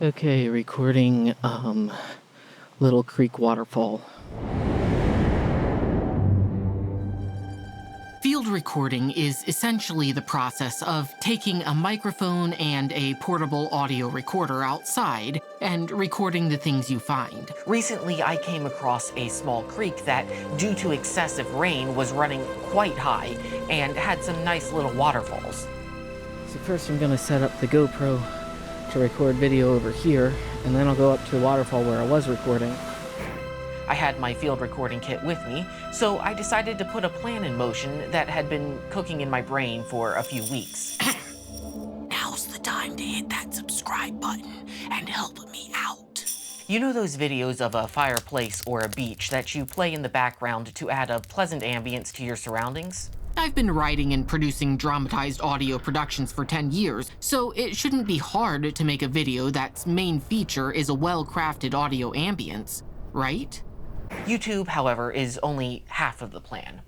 Okay, recording, Little Creek Waterfall. Field recording is essentially the process of taking a microphone and a portable audio recorder outside and recording the things you find. Recently, I came across a small creek that, due to excessive rain, was running quite high and had some nice little waterfalls. So first I'm gonna set up the GoPro to record video over here, and then I'll go up to the waterfall where I was recording. I had my field recording kit with me, so I decided to put a plan in motion that had been cooking in my brain for a few weeks. Now's the time to hit that subscribe button and help me out. You know those videos of a fireplace or a beach that you play in the background to add a pleasant ambience to your surroundings? I've been writing and producing dramatized audio productions for 10 years, so it shouldn't be hard to make a video that's main feature is a well-crafted audio ambience, right? YouTube, however, is only half of the plan.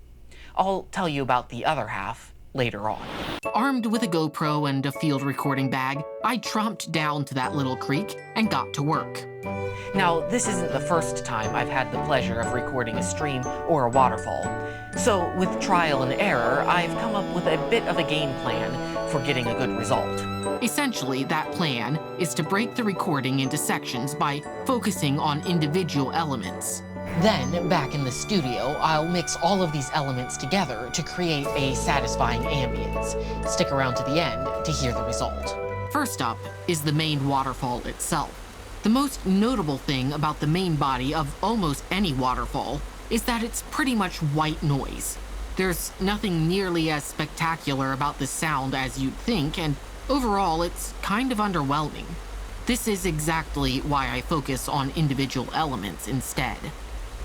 I'll tell you about the other half later on. Armed with a GoPro and a field recording bag, I tromped down to that little creek and got to work. Now, this isn't the first time I've had the pleasure of recording a stream or a waterfall. So, with trial and error, I've come up with a bit of a game plan for getting a good result. Essentially, that plan is to break the recording into sections by focusing on individual elements. Then, back in the studio, I'll mix all of these elements together to create a satisfying ambience. Stick around to the end to hear the result. First up is the main waterfall itself. The most notable thing about the main body of almost any waterfall is that it's pretty much white noise. There's nothing nearly as spectacular about the sound as you'd think, and overall it's kind of underwhelming. This is exactly why I focus on individual elements instead.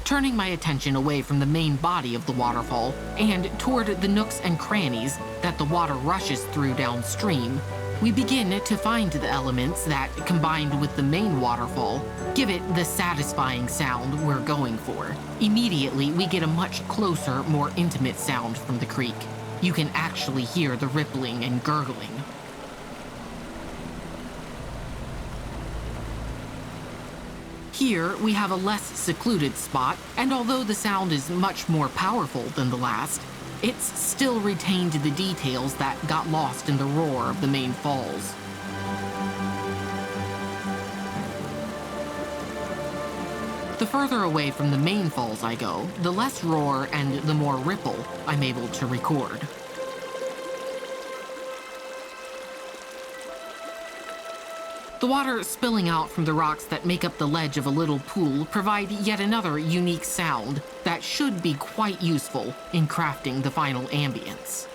Turning my attention away from the main body of the waterfall and toward the nooks and crannies that the water rushes through downstream, we begin to find the elements that, combined with the main waterfall, give it the satisfying sound we're going for. Immediately, we get a much closer, more intimate sound from the creek. You can actually hear the rippling and gurgling. Here, we have a less secluded spot, and although the sound is much more powerful than the last, it's still retained the details that got lost in the roar of the main falls. The further away from the main falls I go, the less roar and the more ripple I'm able to record. The water spilling out from the rocks that make up the ledge of a little pool provide yet another unique sound that should be quite useful in crafting the final ambience.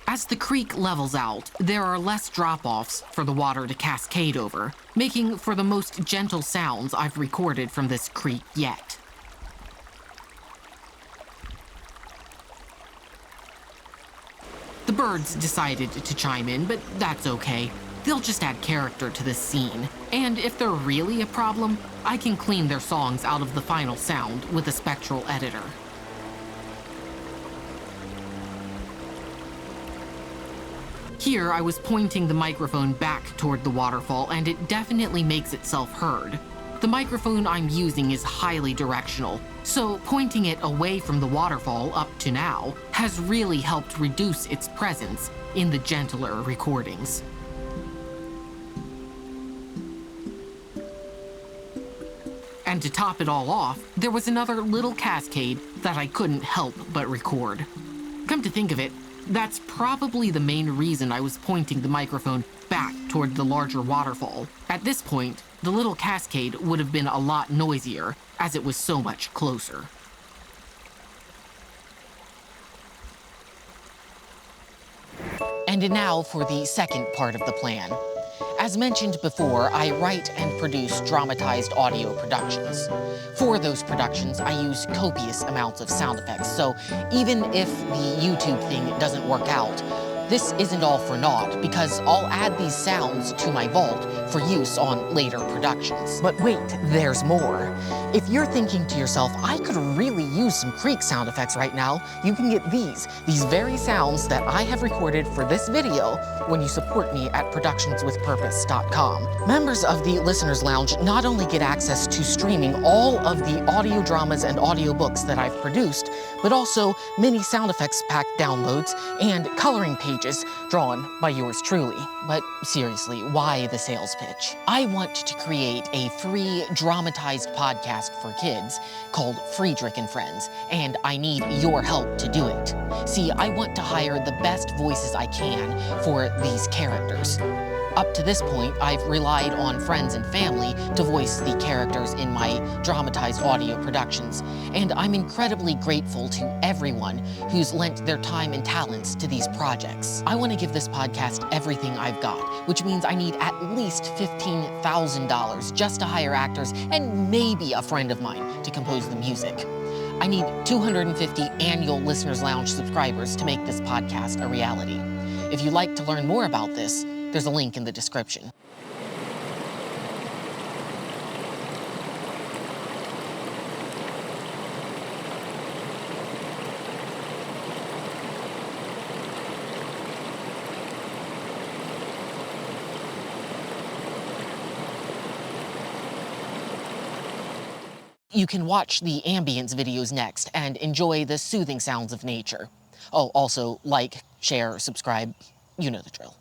As the creek levels out, there are less drop-offs for the water to cascade over, making for the most gentle sounds I've recorded from this creek yet. The birds decided to chime in, but that's okay. They'll just add character to this scene. And if they're really a problem, I can clean their songs out of the final sound with a spectral editor. Here, I was pointing the microphone back toward the waterfall, and it definitely makes itself heard. The microphone I'm using is highly directional, so pointing it away from the waterfall up to now has really helped reduce its presence in the gentler recordings. And to top it all off, there was another little cascade that I couldn't help but record. Come to think of it, that's probably the main reason I was pointing the microphone back toward the larger waterfall. At this point, the little cascade would have been a lot noisier, as it was so much closer. And now for the second part of the plan. As mentioned before, I write and produce dramatized audio productions. For those productions, I use copious amounts of sound effects, so even if the YouTube thing doesn't work out, This isn't all for naught, because I'll add these sounds to my vault for use on later productions. But wait, there's more. If you're thinking to yourself, I could really use some creak sound effects right now, you can get these very sounds that I have recorded for this video when you support me at productionswithpurpose.com. Members of the Listeners Lounge not only get access to streaming all of the audio dramas and audiobooks that I've produced, but also many sound effects pack downloads and coloring pages drawn by yours truly. But seriously, why the sales pitch? I want to create a free dramatized podcast for kids called Friedrich and Friends, and I need your help to do it. See, I want to hire the best voices I can for these characters. Up to this point, I've relied on friends and family to voice the characters in my dramatized audio productions, and I'm incredibly grateful to everyone who's lent their time and talents to these projects. I want to give this podcast everything I've got, which means I need at least $15,000 just to hire actors and maybe a friend of mine to compose the music. I need 250 annual Listeners Lounge subscribers to make this podcast a reality. If you'd like to learn more about this, there's a link in the description. You can watch the Ambience videos next and enjoy the soothing sounds of nature. Oh, also like, share, subscribe, you know the drill.